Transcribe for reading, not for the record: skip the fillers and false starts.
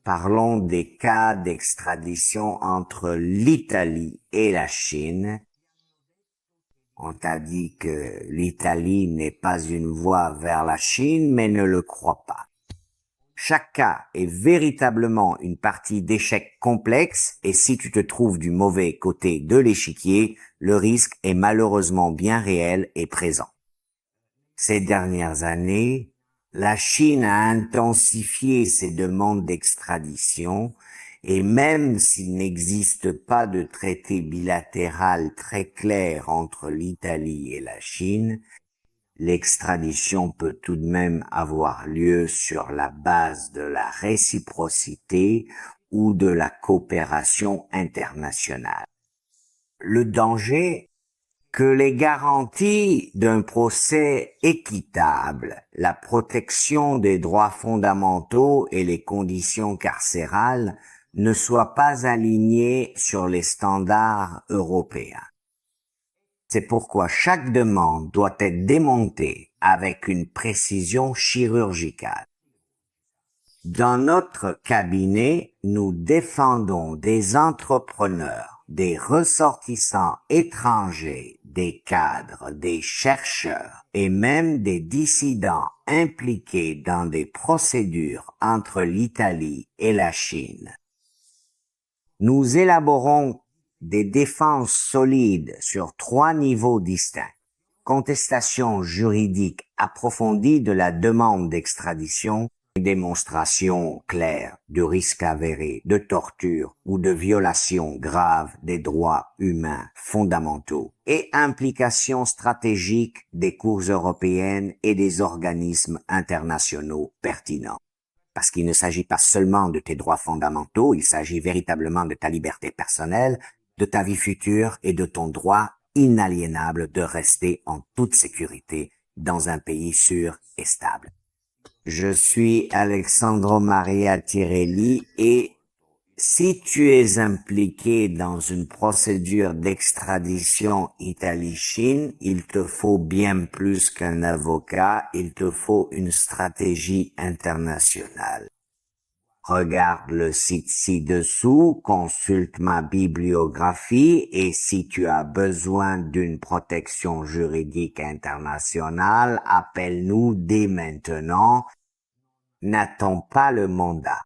Parlons des cas d'extradition entre l'Italie et la Chine. On t'a dit que l'Italie n'est pas une voie vers la Chine, mais ne le crois pas. Chaque cas est véritablement une partie d'échec complexe et si tu te trouves du mauvais côté de l'échiquier, le risque est malheureusement bien réel et présent. Ces dernières années, la Chine a intensifié ses demandes d'extradition et même s'il n'existe pas de traité bilatéral très clair entre l'Italie et la Chine, l'extradition peut tout de même avoir lieu sur la base de la réciprocité ou de la coopération internationale. Le danger, que les garanties d'un procès équitable, la protection des droits fondamentaux et les conditions carcérales ne soient pas alignées sur les standards européens. C'est pourquoi chaque demande doit être démontée avec une précision chirurgicale. Dans notre cabinet, nous défendons des entrepreneurs, des ressortissants étrangers, des cadres, des chercheurs et même des dissidents impliqués dans des procédures entre l'Italie et la Chine. Nous élaborons des défenses solides sur 3 niveaux distincts. Contestation juridique approfondie de la demande d'extradition, démonstration claire de risque avéré, de torture ou de violation grave des droits humains fondamentaux et implication stratégique des cours européennes et des organismes internationaux pertinents. Parce qu'il ne s'agit pas seulement de tes droits fondamentaux, il s'agit véritablement de ta liberté personnelle, de ta vie future et de ton droit inaliénable de rester en toute sécurité dans un pays sûr et stable. Je suis Alexandro Maria Tirelli et si tu es impliqué dans une procédure d'extradition Italie-Chine, il te faut bien plus qu'un avocat, il te faut une stratégie internationale. Regarde le site ci-dessous, consulte ma bibliographie et si tu as besoin d'une protection juridique internationale, appelle-nous dès maintenant. N'attends pas le mandat.